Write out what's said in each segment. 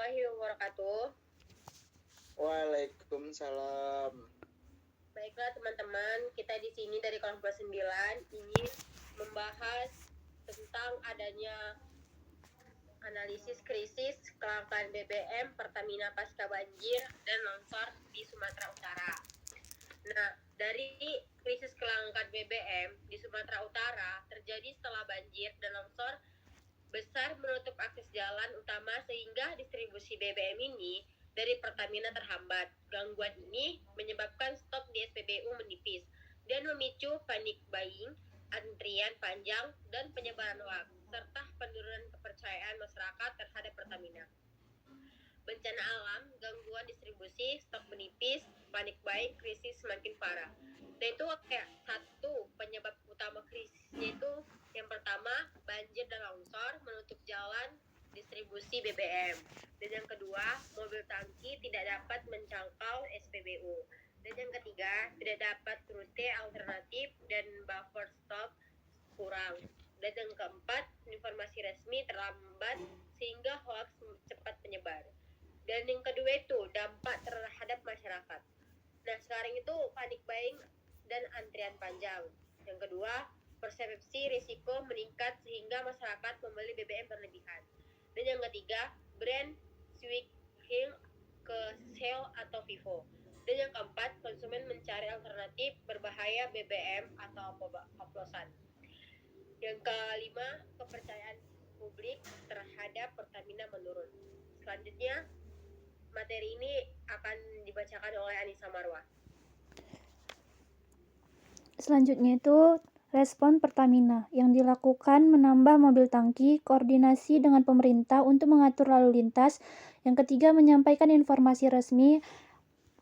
warahmatullahi wabarakatuh. Waalaikumsalam. Baiklah teman-teman, kita di sini dari kelompok 9 ingin membahas tentang adanya analisis krisis kelangkaan BBM Pertamina pasca banjir dan longsor di Sumatera Utara. Nah, dari krisis kelangkaan BBM di Sumatera Utara terjadi setelah banjir dan longsor besar menutup akses jalan utama sehingga distribusi BBM ini dari Pertamina terhambat. Gangguan ini menyebabkan stok di SPBU menipis dan memicu panic buying, antrian panjang, dan penyebaran hoax, serta penurunan kepercayaan masyarakat terhadap Pertamina. Bencana alam, gangguan distribusi, stok menipis, panic buying, krisis semakin parah. Dan itu kayak satu penyebab utama krisisnya itu yang pertama, banjir dan longsor menutup jalan distribusi BBM. Dan yang kedua, mobil tangki tidak dapat menjangkau SPBU. Dan yang ketiga, tidak dapat rute alternatif dan buffer stop kurang. Dan yang keempat, informasi resmi terlambat sehingga hoax cepat menyebar. Dan yang kedua itu dampak terhadap masyarakat. Nah, sekarang itu panic buying dan antrian panjang. Yang kedua, persepsi risiko meningkat sehingga masyarakat membeli BBM berlebihan. Dan yang ketiga, brand switching ke Shell atau Vivo. Dan yang keempat, konsumen mencari alternatif berbahaya BBM atau oplosan. Yang kelima, kepercayaan publik terhadap Pertamina menurun. Selanjutnya, materi ini akan dibacakan oleh Anissa Marwah. Selanjutnya itu respon Pertamina yang dilakukan menambah mobil tangki, koordinasi dengan pemerintah untuk mengatur lalu lintas. Yang ketiga, menyampaikan informasi resmi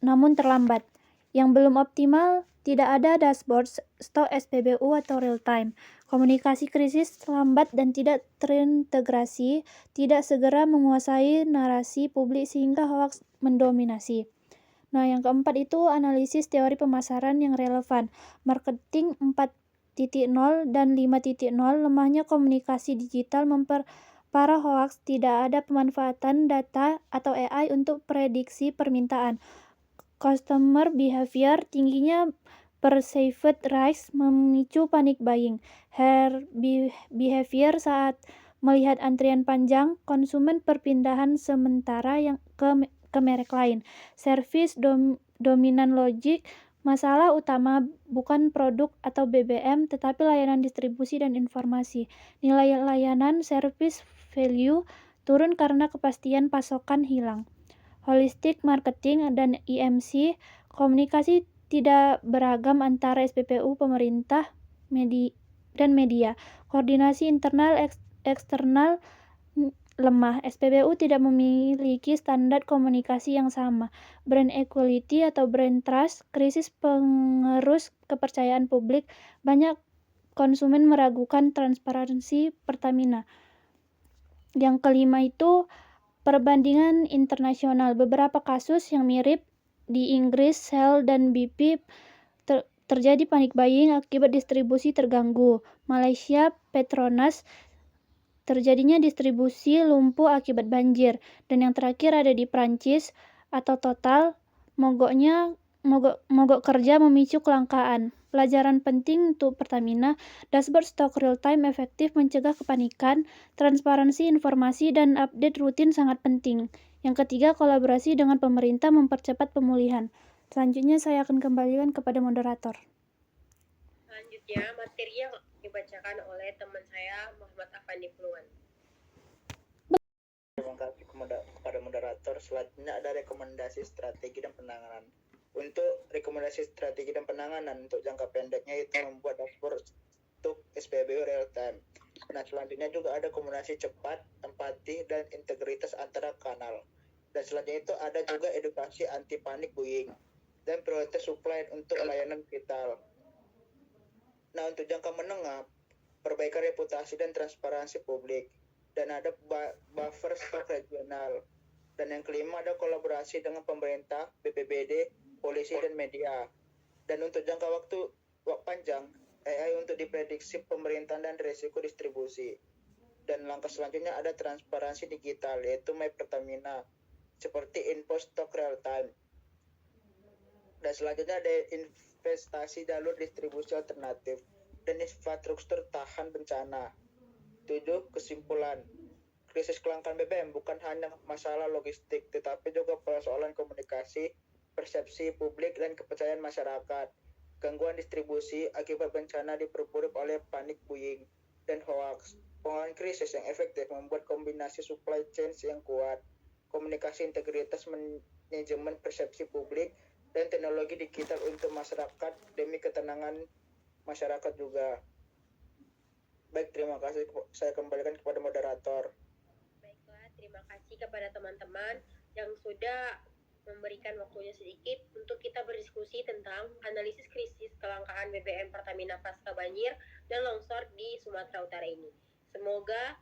namun terlambat. Yang belum optimal, tidak ada dashboard stok SPBU atau real time. Komunikasi krisis lambat dan tidak terintegrasi, tidak segera menguasai narasi publik sehingga hoaks mendominasi. Nah, yang keempat itu analisis teori pemasaran yang relevan. Marketing 4.0 dan 5.0, lemahnya komunikasi digital memperparah hoaks, tidak ada pemanfaatan data atau AI untuk prediksi permintaan. Customer behavior, tingginya perceived risk memicu panic buying. Her behavior saat melihat antrian panjang, konsumen perpindahan sementara yang ke merek lain. Service dominan logik, masalah utama bukan produk atau BBM tetapi layanan distribusi dan informasi. Nilai layanan service value turun karena kepastian pasokan hilang. Holistic marketing dan IMC, komunikasi tidak beragam antara SPBU, pemerintah, dan media. Koordinasi internal eksternal lemah. SPBU tidak memiliki standar komunikasi yang sama. Brand equality atau brand trust, krisis pengerus kepercayaan publik. Banyak konsumen meragukan transparansi Pertamina. Yang kelima itu perbandingan internasional. Beberapa kasus yang mirip di Inggris, Shell dan BP terjadi panic buying akibat distribusi terganggu. Malaysia, Petronas, terjadinya distribusi lumpuh akibat banjir. Dan yang terakhir ada di Prancis atau Total, mogok kerja memicu kelangkaan. Pelajaran penting untuk Pertamina, dashboard stok real time efektif mencegah kepanikan, transparansi informasi dan update rutin sangat penting. Yang ketiga, kolaborasi dengan pemerintah mempercepat pemulihan. Selanjutnya saya akan kembalikan kepada moderator. Selanjutnya, materi yang dibacakan oleh teman saya Muhammad Afandi Puluhan. Terima kasih kepada moderator. Selanjutnya ada rekomendasi strategi dan penanganan. Untuk rekomendasi strategi dan penanganan untuk jangka pendeknya itu membuat dashboard untuk SPBU real time. Nah, selanjutnya juga ada komunikasi cepat, empati, dan integritas antara kanal. Dan selanjutnya itu ada juga edukasi anti panic buying dan prioritas supply untuk layanan vital. Nah, untuk jangka menengah, perbaikan reputasi dan transparansi publik. Dan ada buffer stok regional. Dan yang kelima ada kolaborasi dengan pemerintah, BPBD, polisi, dan media. Dan untuk jangka waktu panjang, AI untuk diprediksi pemerintahan dan risiko distribusi. Dan langkah selanjutnya ada transparansi digital, yaitu My Pertamina, seperti info stok real time. Dan selanjutnya ada investasi jalur distribusi alternatif dan infrastruktur tahan bencana. 7. Kesimpulan, krisis kelangkaan BBM bukan hanya masalah logistik, tetapi juga persoalan komunikasi, persepsi publik, dan kepercayaan masyarakat. Gangguan distribusi akibat bencana diperburuk oleh panik buying dan hoax. Pengelolaan krisis yang efektif membuat kombinasi supply chain yang kuat, komunikasi integritas manajemen persepsi publik, dan teknologi digital untuk masyarakat demi ketenangan masyarakat juga. Baik, terima kasih. Saya kembalikan kepada moderator. Baiklah, terima kasih kepada teman-teman yang sudah memberikan waktunya sedikit untuk kita berdiskusi tentang analisis krisis kelangkaan BBM Pertamina pasca banjir dan longsor di Sumatera Utara ini. Semoga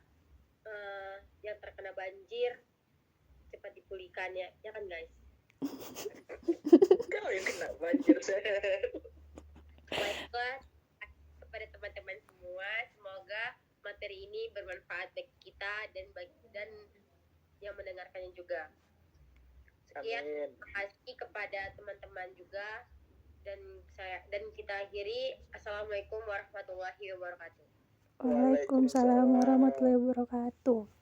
yang terkena banjir cepat dipulihkan ya kan guys? Kau yang kena banjir. Baiklah, kepada teman-teman semua, semoga materi ini bermanfaat bagi kita dan yang mendengarkannya juga. Sekian, Amin. terima kasih kepada teman-teman juga dan kita akhiri. Assalamualaikum warahmatullahi wabarakatuh. Waalaikumsalam warahmatullahi wabarakatuh.